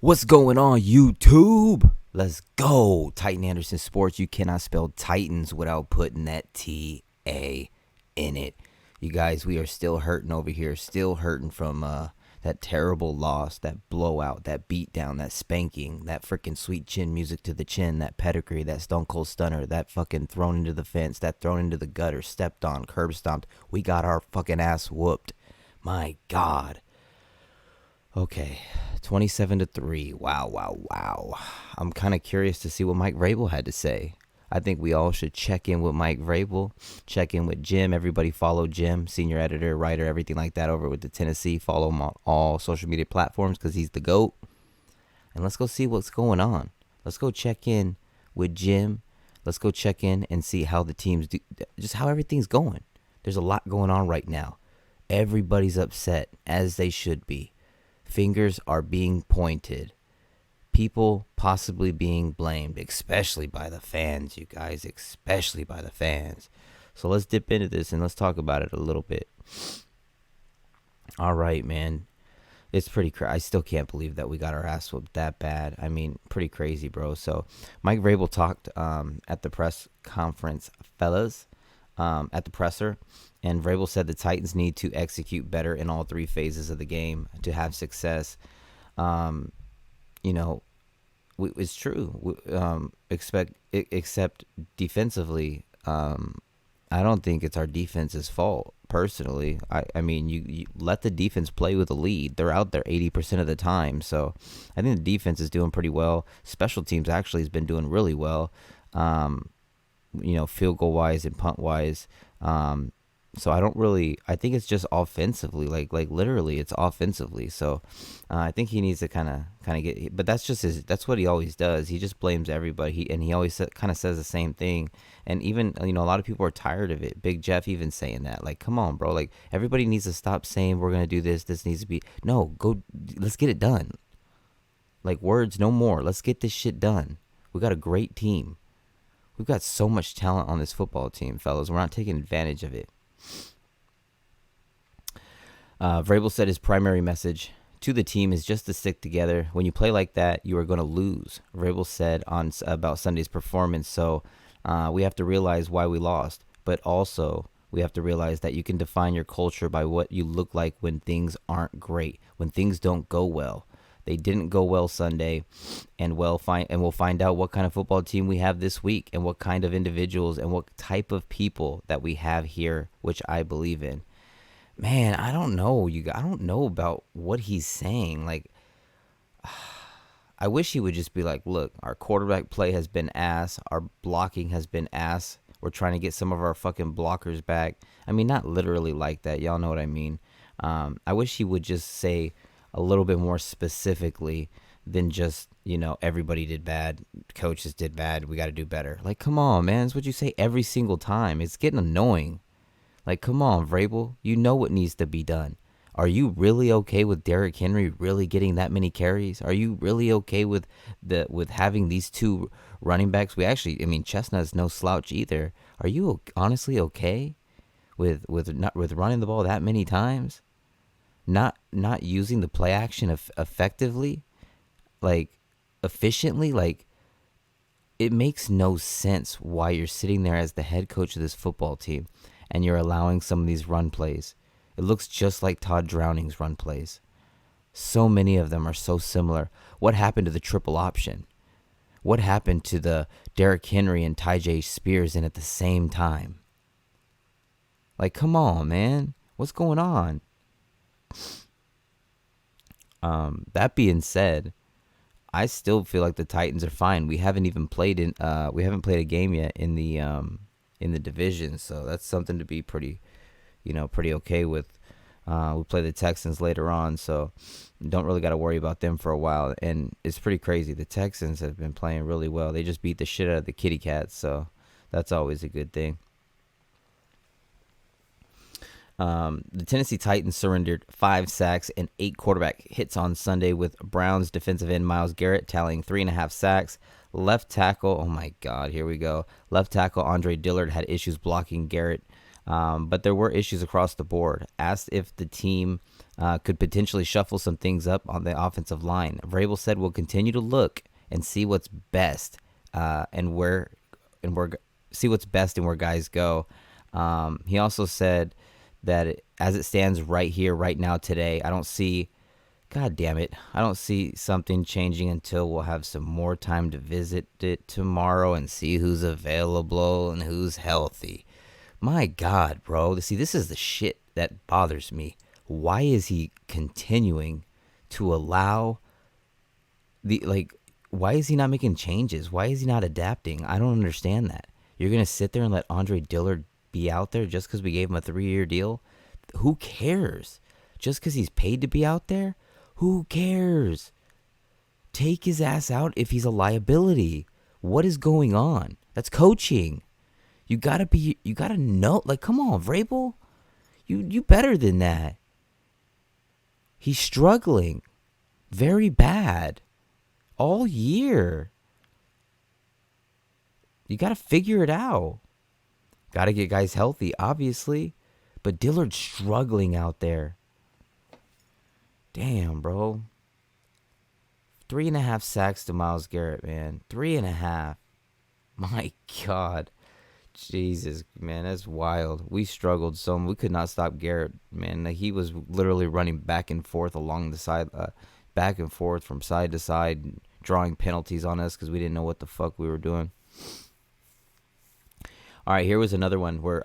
What's going on, YouTube? Let's go. Titan Anderson Sports. You cannot spell Titans without putting that T-A in it. You guys, we are still hurting over here. Still hurting from that terrible loss, that blowout, that beatdown, that spanking, that freaking sweet chin music to the chin, that pedigree, that stone cold stunner, that fucking thrown into the fence, that thrown into the gutter, stepped on, curb stomped. We got our fucking ass whooped. My God. Okay, 27-3. Wow. I'm kind of curious to see what Mike Vrabel had to say. I think we all should check in with Mike Vrabel, check in with Jim. Everybody follow Jim, senior editor, writer, everything like that over with the Tennessee. Follow him on all social media platforms because he's the GOAT. And let's go see what's going on. Let's go check in with Jim. Let's go check in and see how the teams do, just how everything's going. There's a lot going on right now. Everybody's upset, as they should be. Fingers are being pointed. People possibly being blamed, especially by the fans, you guys, especially by the fans. So let's dip into this and let's talk about it a little bit. All right, man. It's pretty crazy. I still can't believe that we got our ass whooped that bad. I mean, pretty crazy, bro. So Mike Vrabel talked at the press conference, fellas, at the presser. And Vrabel said the Titans need to execute better in all three phases of the game to have success. It's true. Except defensively, I don't think it's our defense's fault, personally. I mean, you let the defense play with a lead. They're out there 80% of the time. So I think the defense is doing pretty well. Special teams actually has been doing really well, field goal-wise and punt-wise. So I think it's just offensively, like literally it's offensively. So I think he needs to kind of get, but that's what he always does. He just blames everybody. And he always kind of says the same thing. And even, a lot of people are tired of it. Big Jeff even saying that, like, come on, bro. Like, everybody needs to stop saying we're going to do this. This needs to be, no, let's get it done. Like, words, no more. Let's get this shit done. We got a great team. We've got so much talent on this football team, fellas. We're not taking advantage of it. Vrabel said his primary message to the team is just to stick together. When you play like that, you are going to lose, Vrabel said about Sunday's performance. So we have to realize why we lost, but also we have to realize that you can define your culture by what you look like when things aren't great, when things don't go well. They didn't go well Sunday, and we'll find out what kind of football team we have this week and what kind of individuals and what type of people that we have here, which I believe in. Man, I don't know. I don't know about what he's saying. Like, I wish he would just be like, look, our quarterback play has been ass. Our blocking has been ass. We're trying to get some of our fucking blockers back. I mean, not literally like that. Y'all know what I mean. I wish he would just say a little bit more specifically than just, everybody did bad, coaches did bad, we got to do better. Like, come on, man. That's what you say every single time. It's getting annoying. Like, come on, Vrabel. You know what needs to be done. Are you really okay with Derrick Henry really getting that many carries? Are you really okay with having these two running backs? Chestnut's no slouch either. Are you honestly okay with running the ball that many times? Not using the play action effectively, like efficiently, like it makes no sense why you're sitting there as the head coach of this football team and you're allowing some of these run plays. It looks just like Todd Drowning's run plays. So many of them are so similar. What happened to the triple option? What happened to the Derrick Henry and Tyjae Spears in at the same time? Like, come on, man. What's going on? That being said, I still feel like the Titans are fine. We haven't even played a game yet in the division, so that's something to be pretty okay with. We play the Texans later on, so don't really got to worry about them for a while. And it's pretty crazy. The Texans have been playing really well. They just beat the shit out of the Kitty Cats, so that's always a good thing. The Tennessee Titans surrendered 5 sacks and 8 quarterback hits on Sunday, with Browns defensive end Myles Garrett tallying 3.5 sacks. Left tackle, oh my God, here we go. Left tackle Andre Dillard had issues blocking Garrett. But there were issues across the board. Asked if the team could potentially shuffle some things up on the offensive line. Vrabel said we'll continue to look and see what's best and where see what's best and where guys go. He also said that as it stands right here, right now, today, I don't see, God damn it, I don't see something changing until we'll have some more time to visit it tomorrow and see who's available and who's healthy. My God, bro. See, this is the shit that bothers me. Why is he continuing to allow why is he not making changes? Why is he not adapting? I don't understand that. You're going to sit there and let Andre Dillard be out there just because we gave him a 3-year deal? Who cares? Just because he's paid to be out there? Who cares? Take his ass out if he's a liability. What is going on? That's coaching. You gotta know. Like, come on, Vrabel. You better than that. He's struggling very bad all year. You gotta figure it out. Gotta get guys healthy, obviously. But Dillard's struggling out there. Damn, bro. 3.5 sacks to Myles Garrett, man. 3.5. My God. Jesus, man, that's wild. We struggled so much. We could not stop Garrett, man. Like, he was literally running back and forth along the side, back and forth from side to side, drawing penalties on us because we didn't know what the fuck we were doing. All right, here was another one where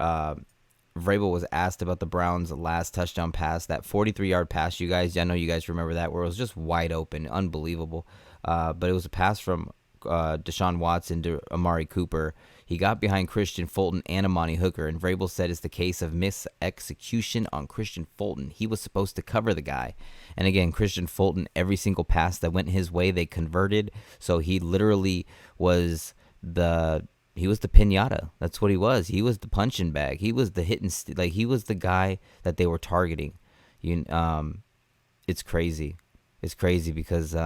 Vrabel was asked about the Browns' last touchdown pass, that 43-yard pass. You guys, I know you guys remember that, where it was just wide open, unbelievable. But it was a pass from Deshaun Watson to Amari Cooper. He got behind Christian Fulton and Amani Hooker, and Vrabel said it's the case of mis-execution on Christian Fulton. He was supposed to cover the guy. And again, Christian Fulton, every single pass that went his way, they converted. So he literally was the piñata. That's what he was. He was the punching bag. He was the he was the guy that they were targeting. It's crazy. It's crazy because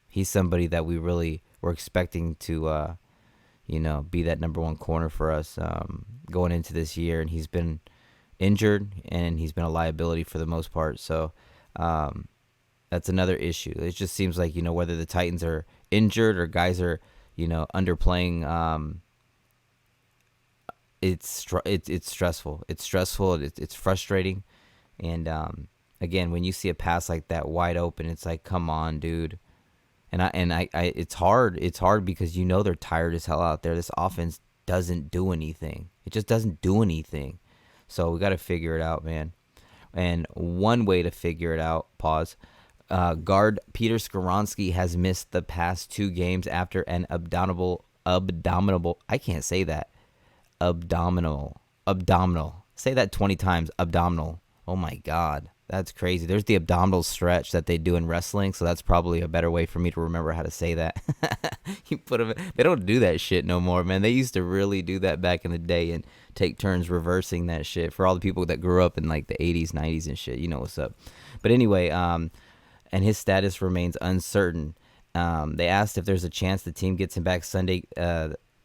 he's somebody that we really were expecting to, be that number one corner for us going into this year. And he's been injured and he's been a liability for the most part. So that's another issue. It just seems like, whether the Titans are injured or guys are, underplaying, it's stressful. It's stressful. It's frustrating. And again, when you see a pass like that wide open, it's like, come on, dude. And I it's hard. It's hard because they're tired as hell out there. This offense doesn't do anything. It just doesn't do anything. So we got to figure it out, man. And one way to figure it out, guard Peter Skoronski has missed the past 2 games after an abdominal. I can't say that. Abdominal. Say that 20 times. Abdominal. Oh my God. That's crazy. There's the abdominal stretch that they do in wrestling, so that's probably a better way for me to remember how to say that. They don't do that shit no more, man. They used to really do that back in the day and take turns reversing that shit. For all the people that grew up in like the 80s, 90s and shit, you know what's up. But anyway, and his status remains uncertain. They asked if there's a chance the team gets him back Sunday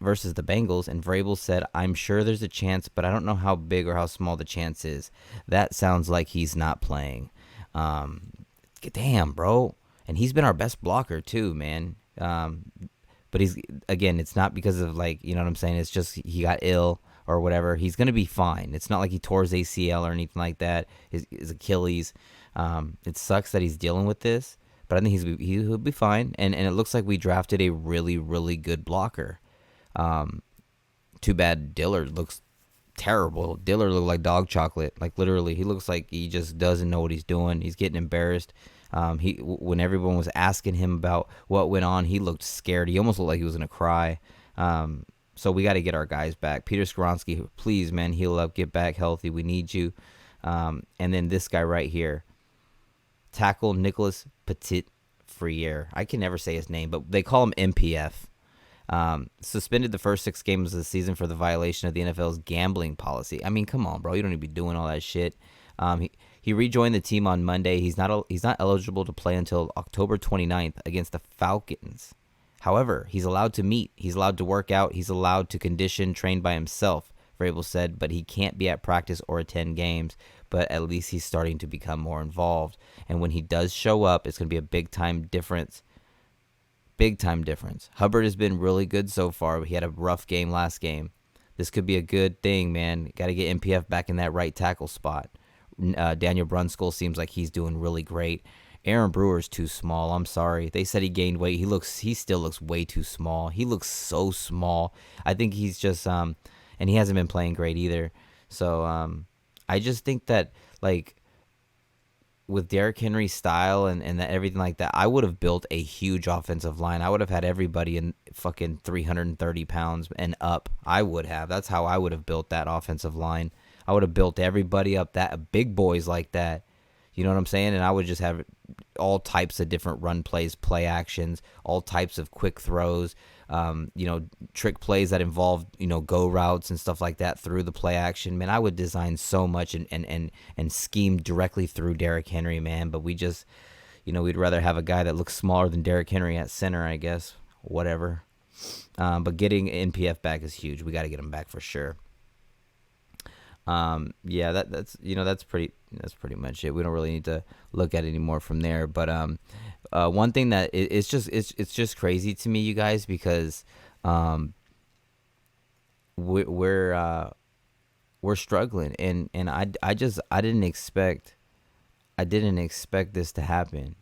versus the Bengals, and Vrabel said, I'm sure there's a chance, but I don't know how big or how small the chance is. That sounds like he's not playing. Damn, bro. And he's been our best blocker too, man. But it's not because of what I'm saying? It's just he got ill or whatever. He's going to be fine. It's not like he tore his ACL or anything like that, his Achilles. It sucks that he's dealing with this, but I think he'll be fine. And it looks like we drafted a really, really good blocker. Too bad Dillard looks terrible. Dillard looked like dog chocolate. Like, literally, he looks like he just doesn't know what he's doing. He's getting embarrassed. When everyone was asking him about what went on, he looked scared. He almost looked like he was going to cry. So we got to get our guys back. Peter Skoronski, please, man, heal up, get back healthy. We need you. And then this guy right here, tackle Nicholas Petit-Frere. I can never say his name, but they call him MPF. Suspended the first 6 games of the season for the violation of the NFL's gambling policy. I mean, come on, bro. You don't need to be doing all that shit. He rejoined the team on Monday. He's not eligible to play until October 29th against the Falcons. However, he's allowed to meet. He's allowed to work out. He's allowed to condition, train by himself Vrabel said, but he can't be at practice or attend games. But at least he's starting to become more involved. And when he does show up, it's going to be a big-time difference. Big-time difference. Hubbard has been really good so far, but he had a rough game last game. This could be a good thing, man. Got to get MPF back in that right tackle spot. Daniel Brunskill seems like he's doing really great. Aaron Brewer's too small. I'm sorry. They said he gained weight. He still looks way too small. He looks so small. I think he's just and he hasn't been playing great either. So I just think that, like, with Derrick Henry's style and that, everything like that, I would have built a huge offensive line. I would have had everybody in fucking 330 pounds and up. I would have. That's how I would have built that offensive line. I would have built everybody up, that big boys like that. You know what I'm saying? And I would just have all types of different run plays, play actions, all types of quick throws, trick plays that involve, go routes and stuff like that through the play action. Man, I would design so much and scheme directly through Derrick Henry, man. But we just, we'd rather have a guy that looks smaller than Derrick Henry at center, I guess. Whatever. But getting NPF back is huge. We got to get him back for sure. That's pretty much it. We don't really need to look at it anymore from there. But one thing that it's just crazy to me, you guys, because we're struggling, and I didn't expect this to happen.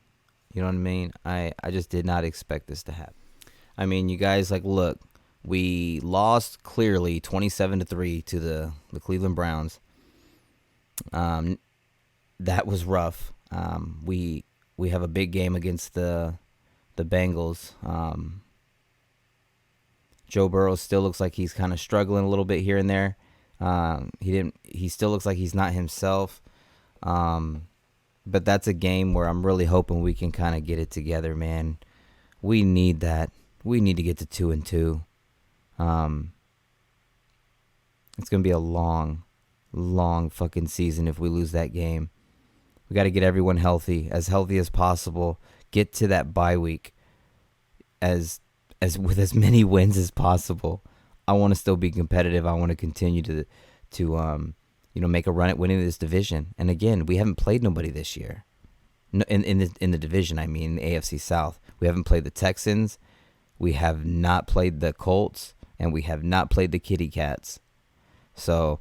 You know what I mean? I just did not expect this to happen. I mean, you guys, like, look. We lost clearly 27-3 to the Cleveland Browns. That was rough. We have a big game against the Bengals. Joe Burrow still looks like he's kind of struggling a little bit here and there. He still looks like he's not himself. But that's a game where I'm really hoping we can kind of get it together, man. We need that. We need to get to 2-2. It's going to be a long fucking season if we lose that game. We got to get everyone healthy as possible. Get to that bye week as with as many wins as possible. I want to still be competitive. I want to continue to make a run at winning this division. And again, we haven't played nobody this year. In the division, I mean, AFC South. We haven't played the Texans. We have not played the Colts. And we have not played the Kitty Cats. So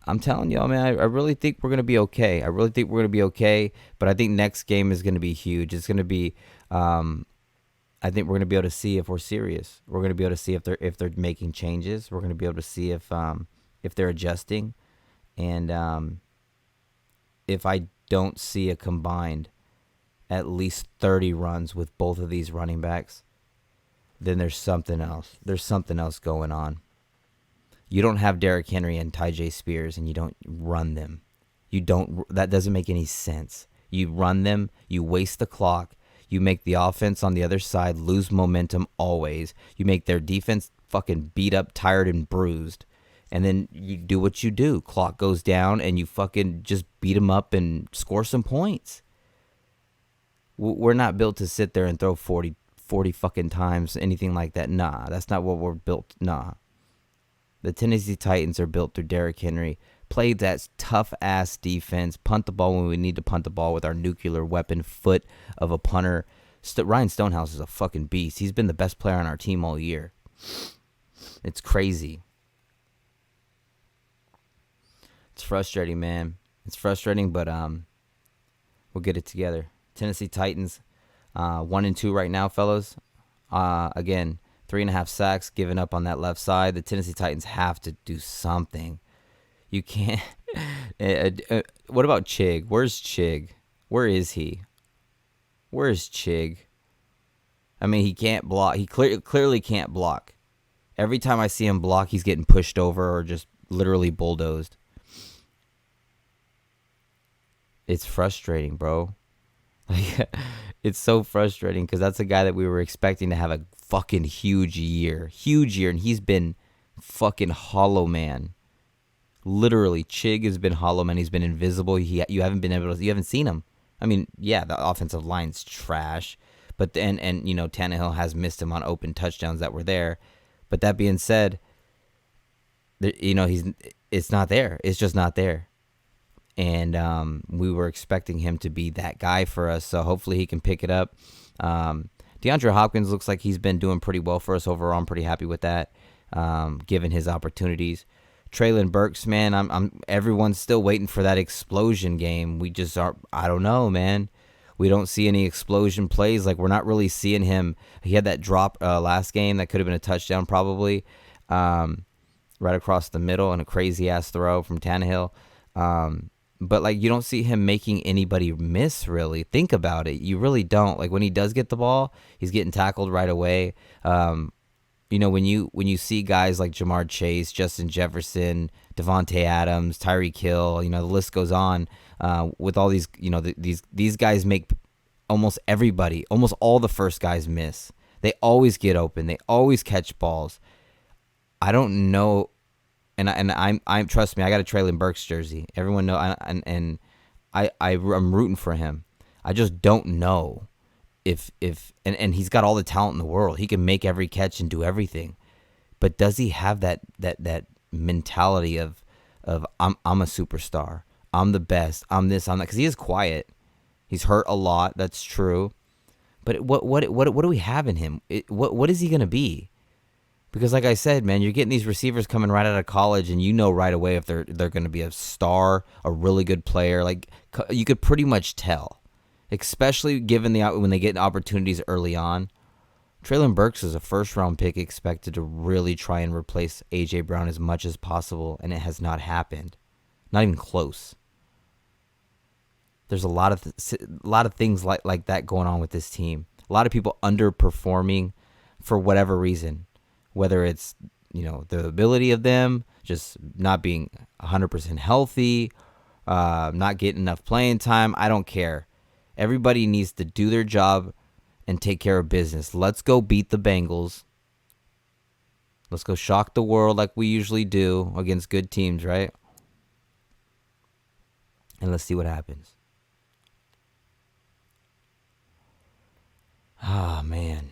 I'm telling y'all, man, I really think we're going to be okay. But I think next game is going to be huge. It's going to be, I think we're going to be able to see if we're serious. We're going to be able to see if they're making changes. We're going to be able to see if they're adjusting. And if I don't see a combined at least 30 runs with both of these running backs, then there's something else. There's something else going on. You don't have Derrick Henry and Tyjae Spears, and you don't run them. That doesn't make any sense. You run them, you waste the clock, you make the offense on the other side lose momentum always. You make their defense fucking beat up, tired, and bruised. And then you do what you do. Clock goes down, and you fucking just beat them up and score some points. We're not built to sit there and throw 40 fucking times, anything like that. Nah, that's not what we're built. Nah. The Tennessee Titans are built through Derrick Henry. Play that tough-ass defense. Punt the ball when we need to punt the ball with our nuclear weapon foot of a punter. Ryan Stonehouse is a fucking beast. He's been the best player on our team all year. It's crazy. It's frustrating, man. It's frustrating, but we'll get it together. Tennessee Titans. 1-2 right now, fellas. Again, 3.5 sacks given up on that left side. The Tennessee Titans have to do something. You can't. What about Chig? Where's Chig? Where is he? Where's Chig? I mean, he can't block. He clearly can't block. Every time I see him block, he's getting pushed over or just literally bulldozed. It's frustrating, bro. Like, it's so frustrating because that's a guy that we were expecting to have a fucking huge year, and he's been fucking hollow, man. Literally, Chig has been hollow, man. He's been invisible. You haven't seen him. I mean, yeah, the offensive line's trash, but Tannehill has missed him on open touchdowns that were there. But that being said, it's not there. It's just not there. And we were expecting him to be that guy for us. So hopefully he can pick it up. DeAndre Hopkins looks like he's been doing pretty well for us overall. I'm pretty happy with that, given his opportunities. Traylon Burks, man, everyone's still waiting for that explosion game. We just are. I don't know, man. We don't see any explosion plays. Like, we're not really seeing him. He had that drop last game that could have been a touchdown probably, right across the middle, and a crazy ass throw from Tannehill. But like, you don't see him making anybody miss, really. Think about it. You really don't. Like, when he does get the ball, he's getting tackled right away. When you see guys like Jamar Chase, Justin Jefferson, Devontae Adams, Tyreek Hill, the list goes on. With all these, these guys make almost everybody, almost all the first guys miss. They always get open. They always catch balls. I don't know. And I'm trust me, I got a Traylon Burks jersey. Everyone know, I'm rooting for him. I just don't know if he's got all the talent in the world. He can make every catch and do everything. But does he have that mentality of I'm a superstar. I'm the best. I'm this, I'm that, cuz he is quiet. He's hurt a lot, that's true. But what do we have in him? What is he going to be? Because like I said, man, you're getting these receivers coming right out of college, and you know right away if they're going to be a star, a really good player. Like, you could pretty much tell, especially given when they get opportunities early on. Traylon Burks is a first-round pick expected to really try and replace A.J. Brown as much as possible, and it has not happened. Not even close. There's a lot of things like that going on with this team. A lot of people underperforming for whatever reason. Whether it's, the ability of them, just not being 100% healthy, not getting enough playing time, I don't care. Everybody needs to do their job and take care of business. Let's go beat the Bengals. Let's go shock the world like we usually do against good teams, right? And let's see what happens. Ah, man.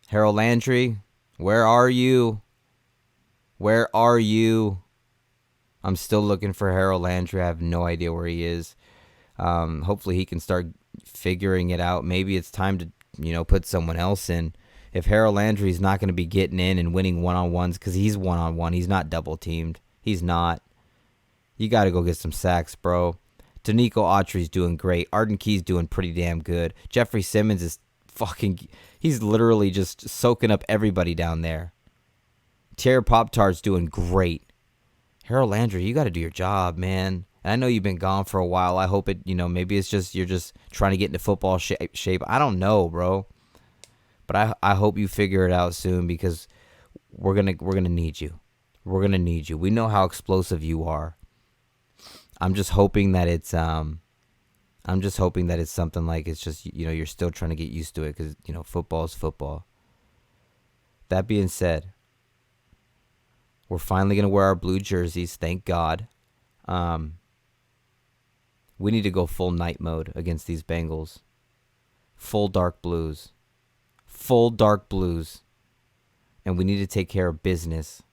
Harold Landry, where are you? Where are you? I'm still looking for Harold Landry. I have no idea where he is. Hopefully he can start figuring it out. Maybe it's time to, put someone else in. If Harold Landry's not going to be getting in and winning one-on-ones, because he's one-on-one, he's not double-teamed. He's not. You got to go get some sacks, bro. Danico Autry's doing great. Arden Key's doing pretty damn good. Jeffrey Simmons is he's literally just soaking up everybody down there. Terry Pop-Tart's doing great. Harold Landry, you got to do your job, man. And I know you've been gone for a while. I hope it, maybe it's just you're just trying to get into football shape. I don't know, bro. But I hope you figure it out soon, because we're gonna need you. We're gonna need you. We know how explosive you are. I'm just hoping that it's something like it's just, you're still trying to get used to it, because, football is football. That being said, we're finally going to wear our blue jerseys, thank God. We need to go full night mode against these Bengals. Full dark blues. Full dark blues. And we need to take care of business.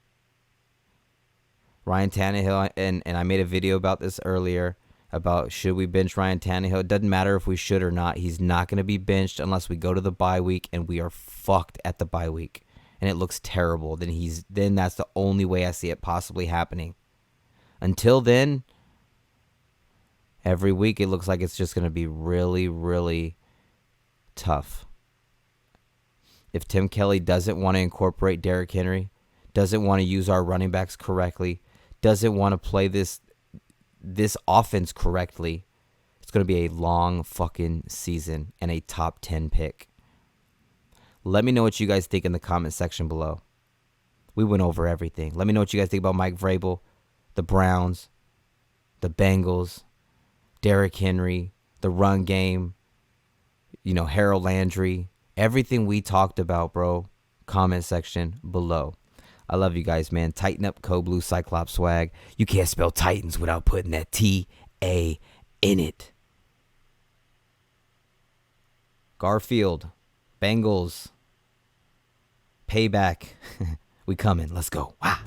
Ryan Tannehill, and I made a video about this earlier, about should we bench Ryan Tannehill. It doesn't matter if we should or not. He's not going to be benched unless we go to the bye week and we are fucked at the bye week and it looks terrible. Then that's the only way I see it possibly happening. Until then, every week it looks like it's just going to be really, really tough. If Tim Kelly doesn't want to incorporate Derrick Henry, doesn't want to use our running backs correctly, doesn't want to play this offense correctly, it's going to be a long fucking season and a top 10 pick. Let me know what you guys think in the comment section below. We went over everything. Let me know what you guys think about Mike Vrabel, the Browns, the Bengals, Derrick Henry, the run game, Harold Landry, everything we talked about, bro. Comment section below. I love you guys, man. Tighten up Code Blue Cyclops swag. You can't spell Titans without putting that T-A in it. Garfield, Bengals, payback. We coming. Let's go. Wow.